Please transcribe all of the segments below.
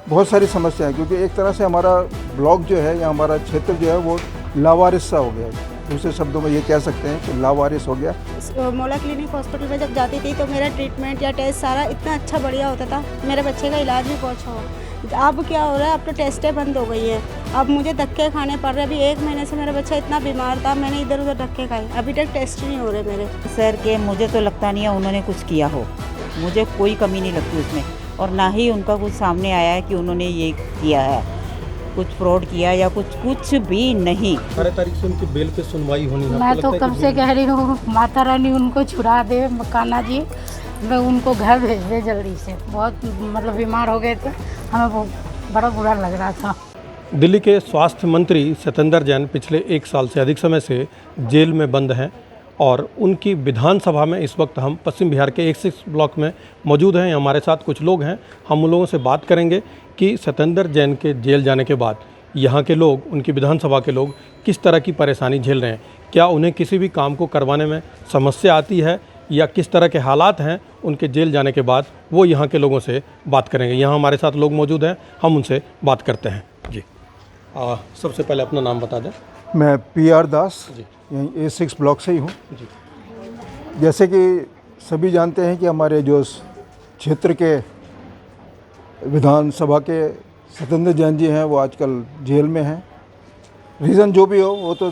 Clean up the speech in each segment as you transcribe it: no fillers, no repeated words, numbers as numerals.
बहुत सारी समस्याएं, क्योंकि एक तरह से हमारा ब्लॉक जो है या हमारा क्षेत्र जो है वो लावारिस सा हो गया है। दूसरे शब्दों में ये कह सकते हैं कि लावारिस हो गया। मोला क्लिनिक हॉस्पिटल में जब जाती थी तो मेरा ट्रीटमेंट या टेस्ट सारा इतना अच्छा बढ़िया होता था, मेरे बच्चे का इलाज भी बहुत अच्छा हुआ। अब क्या हो रहा है, अब तो टेस्टें बंद हो गई हैं, अब मुझे धक्के खाने पड़ रहे हैं। अभी 1 महीने से मेरा बच्चा इतना बीमार था, मैंने इधर उधर धक्के खाए, अभी तक टेस्ट नहीं हो रहे मेरे। सर के मुझे तो लगता नहीं है उन्होंने कुछ किया हो, मुझे कोई कमी नहीं लगती उसमें, और ना ही उनका कुछ सामने आया है कि उन्होंने ये किया है, कुछ फ्रॉड किया या कुछ भी नहीं। 18 तारीख से उनकी बेल पे सुनवाई होनी है। मैं तो कब से कह रही हूँ माता रानी उनको छुड़ा दे, कान्हा जी मैं उनको घर भेज दे जल्दी से। बहुत मतलब बीमार हो गए थे, हमें बड़ा बुरा लग रहा था। दिल्ली के स्वास्थ्य मंत्री सत्येंद्र जैन पिछले 1 साल से अधिक समय से जेल में बंद हैं और उनकी विधानसभा में इस वक्त हम पश्चिम बिहार के 1 ब्लॉक में मौजूद हैं। हमारे साथ कुछ लोग हैं, हम उन लोगों से बात करेंगे कि सत्येंद्र जैन के जेल जाने के बाद यहाँ के लोग, उनकी विधानसभा के लोग किस तरह की परेशानी झेल रहे हैं, क्या उन्हें किसी भी काम को करवाने में समस्या आती है या किस तरह के हालात हैं उनके जेल जाने के बाद, वो यहाँ के लोगों से बात करेंगे। यहाँ हमारे साथ लोग मौजूद हैं, हम उनसे बात करते हैं। जी सबसे पहले अपना नाम बता दें। मैं PR दास जी। यहीं A6 ब्लॉक से ही हूँ। जी। जैसे कि सभी जानते हैं कि हमारे जो क्षेत्र के विधानसभा के सत्येंद्र जैन जी हैं वो आजकल जेल में हैं। रीज़न जो भी हो वो तो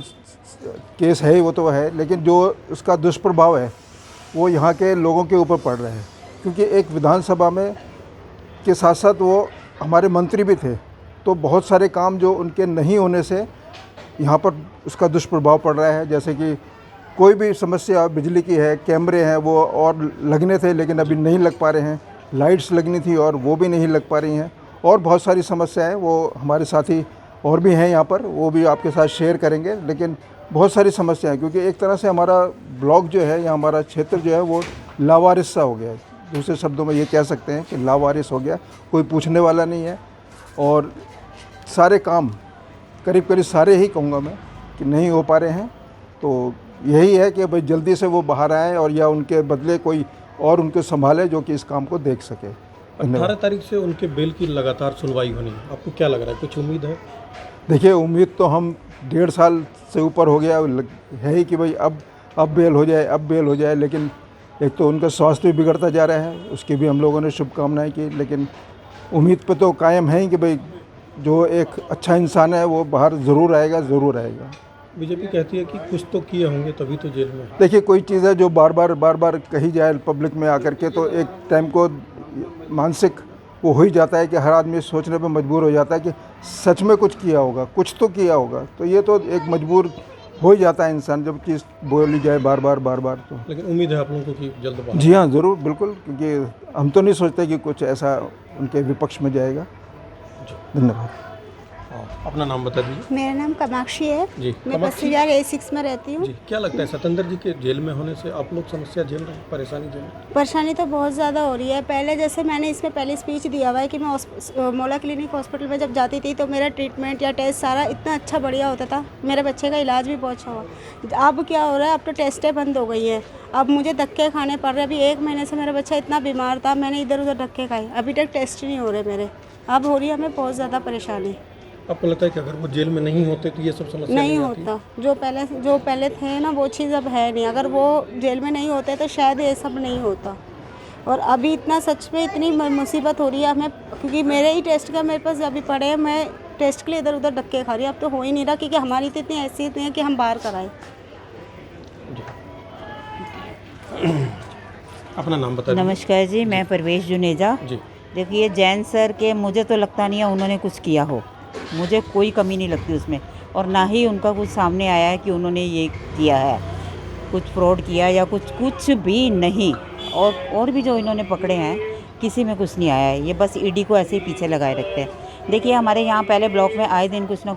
केस है ही, वो तो है, लेकिन जो उसका दुष्प्रभाव है वो यहाँ के लोगों के ऊपर पड़ रहा है, क्योंकि एक विधानसभा में के साथ साथ वो हमारे मंत्री भी थे, तो बहुत सारे काम जो उनके नहीं होने से यहाँ पर उसका दुष्प्रभाव पड़ रहा है। जैसे कि कोई भी समस्या बिजली की है, कैमरे हैं वो और लगने थे लेकिन अभी नहीं लग पा रहे हैं, लाइट्स लगनी थी और वो भी नहीं लग पा रही हैं, और बहुत सारी समस्याएं वो हमारे साथी और भी हैं यहाँ पर, वो भी आपके साथ शेयर करेंगे। लेकिन बहुत सारी समस्याएं, क्योंकि एक तरह से हमारा ब्लॉक जो है या हमारा क्षेत्र जो है वो लावारिस सा हो गया है। दूसरे शब्दों में ये कह सकते हैं कि लावारिस हो गया, कोई पूछने वाला नहीं है, और सारे काम करीब सारे ही कहूँगा मैं कि नहीं हो पा रहे हैं। तो यही है कि भाई जल्दी से वो बाहर आएँ और या उनके बदले कोई और उनको संभाले जो कि इस काम को देख सके। 18 तारीख से उनके बेल की लगातार सुनवाई होनी है, आपको क्या लग रहा है, कुछ उम्मीद है? देखिए, उम्मीद तो हम 1.5 साल से ऊपर हो गया है ही कि भाई अब बेल हो जाए, अब बेल हो जाए, लेकिन एक तो उनका स्वास्थ्य भी बिगड़ता जा रहा है, उसकी भी हम लोगों ने शुभकामनाएं की, लेकिन उम्मीद पे तो कायम है ही कि भाई जो एक अच्छा इंसान है वो बाहर ज़रूर आएगा, ज़रूर आएगा। बीजेपी कहती है कि कुछ तो किए होंगे तभी तो जेल में। देखिए, कोई चीज़ है जो बार बार कही जाए पब्लिक में आकर के, तो एक टाइम को मानसिक वो हो ही जाता है कि हर आदमी सोचने पे मजबूर हो जाता है कि सच में कुछ किया होगा, कुछ तो किया होगा। तो ये तो एक मजबूर हो ही जाता है इंसान जब चीज़ बोली जाए बार बार तो। लेकिन उम्मीद है आप लोगों को कि जल्द बाहर? जी हाँ, ज़रूर, बिल्कुल, क्योंकि हम तो नहीं सोचते कि कुछ ऐसा उनके विपक्ष में जाएगा। धन्यवाद। अपना नाम बता दीजिए। मेरा नाम कामाक्षी है जी। मैं पश्चिम बिहार A6 में रहती हूँ। जी, क्या लगता है सत्येंद्र जी के जेल में होने से आप लोग समस्या झेल रहे हैं, परेशानी झेल रहे हैं? परेशानी तो बहुत ज़्यादा हो रही है। पहले जैसे मैंने इसमें पहले स्पीच दिया हुआ है कि मैं मोला क्लिनिक हॉस्पिटल में जब जाती थी तो मेरा ट्रीटमेंट या टेस्ट सारा इतना अच्छा बढ़िया होता था, मेरे बच्चे का इलाज भी बहुत अच्छा हुआ। अब क्या हो रहा है, अब तो टेस्टें बंद हो गई हैं, अब मुझे धक्के खाने पड़ रहे हैं। अभी 1 महीने से मेरा बच्चा इतना बीमार था, मैंने इधर उधर धक्के खाए, अभी तक टेस्ट नहीं हो रहे मेरे। अब हो रही है हमें बहुत ज़्यादा परेशानी। आपको लगता है कि अगर वो जेल में नहीं होते तो ये सब समस्या नहीं आती? होता, जो पहले थे ना वो चीज़ अब है नहीं। अगर वो जेल में नहीं होते तो शायद ये सब नहीं होता। और अभी इतना सच में इतनी मुसीबत हो रही है हमें, क्योंकि मेरे ही टेस्ट का मेरे पास अभी पड़े हैं, मैं टेस्ट के लिए इधर उधर धक्के खा रही हूँ। अब तो हो ही नहीं रहा, क्योंकि हमारी तो इतनी हैसियत नहीं है कि हम बाहर कराएं। अपना नाम बता दीजिए। नमस्कार जी, मैं परवेश जुनेजा। जी। देखिए, जैन सर के मुझे तो लगता नहीं है उन्होंने कुछ किया हो, मुझे कोई कमी नहीं लगती उसमें, और ना ही उनका कुछ सामने आया है कि उन्होंने ये किया है, कुछ फ्रॉड किया या कुछ भी नहीं। और भी जो इन्होंने पकड़े हैं किसी में कुछ नहीं आया है, ये बस ईडी को ऐसे ही पीछे लगाए रखते हैं। देखिए, हमारे यहाँ पहले ब्लॉक में आए दिन कुछ ना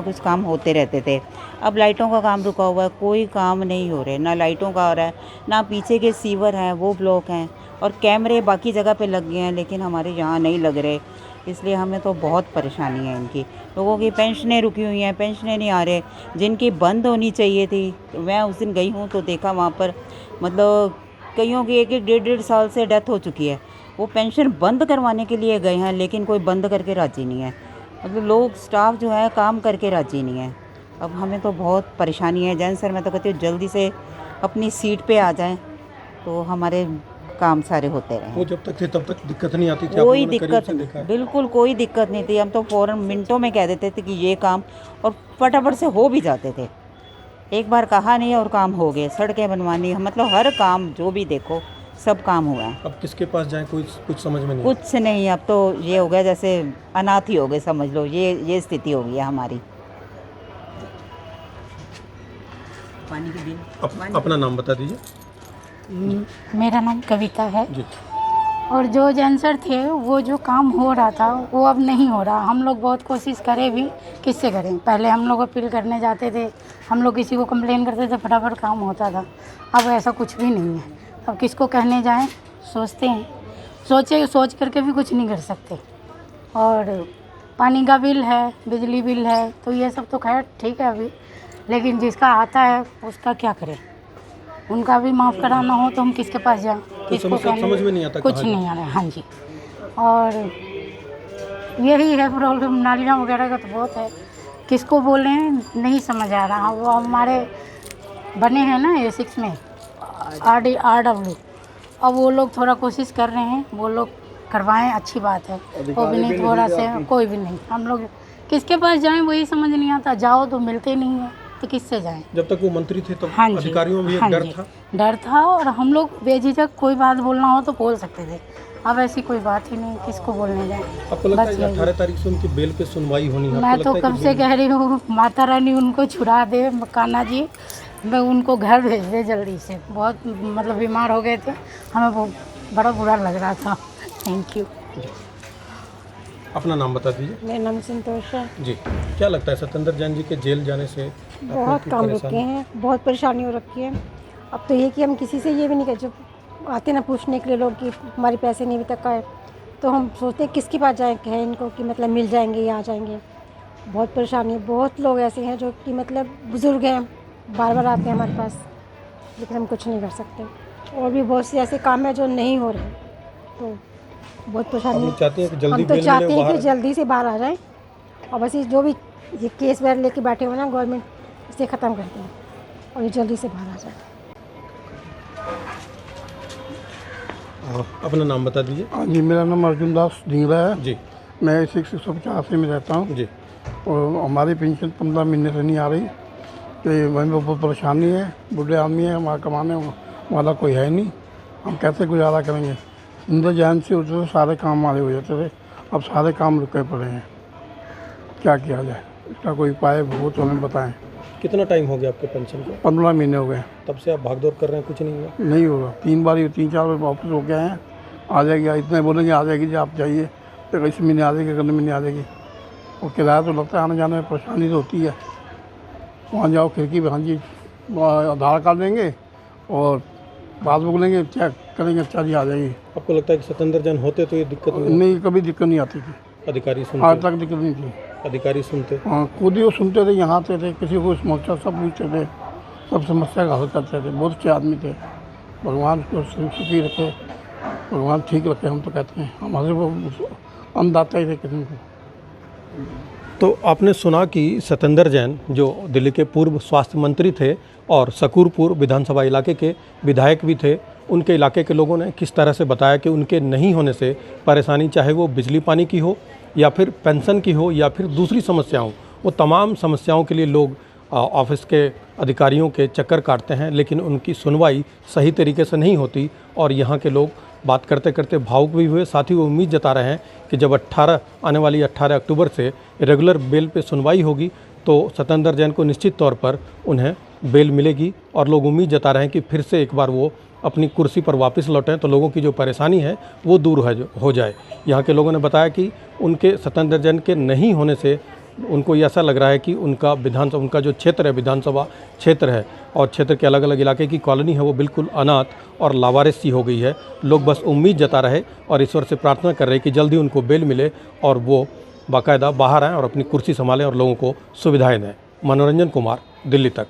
कुछ काम होते रहते थे। अब लाइटों का काम रुका हुआ है, कोई काम नहीं हो रहे, ना लाइटों का हो रहा है, ना पीछे के सीवर हैं वो ब्लॉक हैं, और कैमरे बाकी जगह पे लग गए हैं लेकिन हमारे यहाँ नहीं लग रहे। इसलिए हमें तो बहुत परेशानी है इनकी। लोगों की पेंशनें रुकी हुई हैं, पेंशनें नहीं आ रहे, जिनकी बंद होनी चाहिए थी। मैं उस दिन गई हूँ तो देखा वहाँ पर मतलब कईयों की 1-1 डेढ़ साल से डेथ हो चुकी है, वो पेंशन बंद करवाने के लिए गए हैं, लेकिन कोई बंद करके राज़ी नहीं है। मतलब लोग स्टाफ जो है काम करके राज़ी नहीं है। अब हमें तो बहुत परेशानी है। जैन सर, मैं तो कहती हूँ जल्दी से अपनी सीट पे आ जाएं तो हमारे काम सारे होते रहें। वो जब तक थे तब तक दिक्कत नहीं आती थी? कोई आप लोगों ने करीब दिक्कत से देखा है? बिल्कुल कोई दिक्कत नहीं थी। हम तो फ़ौरन मिनटों में कह देते थे कि ये काम, और फटाफट से हो भी जाते थे। एक बार कहा नहीं और काम हो गए। सड़कें बनवानी, मतलब हर काम जो भी देखो सब काम हुआ है। अब किसके पास जाएं कोई कुछ समझ में नहीं। कुछ नहीं, अब तो ये हो गया जैसे अनाथ ही हो गए, समझ लो। ये स्थिति हो गई है हमारी। पानी के बिल अपना नाम बता दीजिए। मेरा नाम कविता है। जी। और जो जेंसर थे, वो जो काम हो रहा था वो अब नहीं हो रहा। हम लोग बहुत कोशिश करें भी, किससे करें। पहले हम लोग अपील करने जाते थे, हम लोग किसी को कंप्लेन करते थे, फटाफट काम होता था। अब ऐसा कुछ भी नहीं है। अब किसको कहने जाएं, सोचते हैं, सोच करके भी कुछ नहीं कर सकते। और पानी का बिल है, बिजली बिल है, तो ये सब तो खैर ठीक है अभी, लेकिन जिसका आता है उसका क्या करें। उनका भी माफ़ कराना हो तो हम किसके पास जाएं, किसको कहने, समझ में नहीं आता, कुछ नहीं आ रहा है। हाँ जी। और यही है प्रॉब्लम। नालियाँ वगैरह का तो बहुत है, किसको बोलें नहीं समझ आ रहा। वो हमारे बने हैं ना A6 में RW, अब वो लोग थोड़ा कोशिश कर रहे हैं, वो लोग करवाएं, अच्छी बात है। वो भी नहीं, थोड़ा से कोई भी नहीं। हम लोग किसके पास जाएं वही समझ नहीं आता। जाओ तो मिलते नहीं है, तो किससे जाएं। जब तक वो मंत्री थे तब हाँ जी, अधिकारियों में भी एक हाँ डर जी, था। डर था। और हम लोग बेझिझक कोई बात बोलना हो तो बोल सकते थे। अब ऐसी कोई बात ही नहीं, किसको बोलने जाए। आपको लगता है बस कि यही। 18 तारीख से उनकी बेल पे सुनवाई होनी है? मैं आपको तो लगता है कब कि से बेल- कह रही हूँ, माता रानी उनको छुड़ा दे, कान्हा जी, मैं उनको घर भेज दे जल्दी से। बहुत मतलब बीमार हो गए थे, हमें बड़ा बुरा लग रहा था। Thank you. अपना नाम बता दीजिए। मेरा नाम संतोष है। जी। क्या लगता है सत्येंद्र जैन जी के जेल जाने से आप लोग बहुत की काम परेशानी- रुके हैं, बहुत परेशानी हो रखी है। अब तो ये कि हम किसी से ये भी नहीं कहते, जब आते ना पूछने के लिए लोग कि हमारे पैसे नहीं अभी तक आए, तो हम सोचते हैं किसके पास जाएँ, कहें इनको कि मतलब मिल जाएंगे या आ जाएंगे। बहुत परेशानी है। बहुत लोग ऐसे हैं जो कि मतलब बुज़ुर्ग हैं, बार बार आते हैं हमारे पास, लेकिन हम कुछ नहीं कर सकते। और भी बहुत से ऐसे काम हैं जो नहीं हो रहे, तो बहुत आप परेशानी लोग चाहते हैं कि जल्दी हम तो बेल मिले चाहते हैं बाहर? कि जल्दी से बाहर आ जाएं, और बस ये जो भी ये केस वगैरह लेके बैठे हुए ना गवर्नमेंट, इसे ख़त्म कर दें और ये जल्दी से बाहर आ जाए। अपना नाम बता दीजिए। हाँ जी, मेरा नाम अर्जुन दास ढींगरा है। जी। मैं 185 में रहता हूँ। जी। और हमारी पेंशन 15 महीने से नहीं आ रही, तो हमें बहुत परेशानी है। बूढ़े आदमी है, हमारा कमाने वाला कोई है नहीं, हम कैसे गुजारा करेंगे। इंदिरा जैन से उधर तो सारे काम हमारे हो जाते थे, अब सारे काम रुके पड़े हैं। क्या किया जाए, इसका कोई उपाय हो तो हमें बताएं। कितना टाइम हो गया आपके पेंशन को? 15 महीने हो गए। तब से आप भागदौड़ कर रहे हैं, कुछ नहीं हुआ? नहीं होगा। 3 4 बार वापस हो गए हैं, आ जाएगी, इतने बोलेंगे आ जाएगी जी, आप जाइए, तो इस महीने आ जाएगी, अगले महीने आ जाएगी। और किराया तो लगता है, आने जाने में परेशानी तो होती है। वहाँ जाओ खिड़की पे, हाँ जी आधार कार्ड देंगे और पासबुक लेंगे, चेक करेंगे, अच्छा जी आ जाएगी। आपको लगता है कि सत्येंद्र जैन होते तो ये दिक्कत नहीं? नहीं, कभी दिक्कत नहीं आती थी, अधिकारी आज सुनते? तक दिक्कत नहीं थी। अधिकारी सुनते? हाँ, खुद ही वो सुनते थे, यहाँ आते थे, किसी को समस्या सब पूछते थे, सब समस्या का हल करते थे। बहुत अच्छे आदमी थे, भगवान को सुखी रखे, भगवान ठीक रखे, हम तो कहते हैं। हमारे वो अन्नदाता ही थे किसी को। तो आपने सुना कि सत्येंद्र जैन जो दिल्ली के पूर्व स्वास्थ्य मंत्री थे और सकूरपुर विधानसभा इलाके के विधायक भी थे, उनके इलाके के लोगों ने किस तरह से बताया कि उनके नहीं होने से परेशानी, चाहे वो बिजली पानी की हो या फिर पेंशन की हो या फिर दूसरी समस्या हो, वो तमाम समस्याओं के लिए लोग ऑफिस के अधिकारियों के चक्कर काटते हैं, लेकिन उनकी सुनवाई सही तरीके से नहीं होती। और यहाँ के लोग बात करते करते भावुक भी हुए, साथ ही वो उम्मीद जता रहे हैं कि जब आने वाली 18 अक्टूबर से रेगुलर बेल पे सुनवाई होगी तो सत्येंद्र जैन को निश्चित तौर पर उन्हें बेल मिलेगी। और लोग उम्मीद जता रहे हैं कि फिर से एक बार वो अपनी कुर्सी पर वापस लौटें तो लोगों की जो परेशानी है वो दूर हो जाए। यहाँ के लोगों ने बताया कि उनके सत्येंद्र जैन के नहीं होने से उनको ये ऐसा लग रहा है कि उनका जो क्षेत्र है, विधानसभा क्षेत्र है और क्षेत्र के अलग अलग इलाके की कॉलोनी है, वो बिल्कुल अनाथ और लावारिस सी हो गई है। लोग बस उम्मीद जता रहे और ईश्वर से प्रार्थना कर रहे कि जल्दी उनको बेल मिले और वो बाकायदा बाहर आएँ और अपनी कुर्सी संभालें और लोगों को सुविधाएं दें। मनोरंजन कुमार, दिल्ली तक।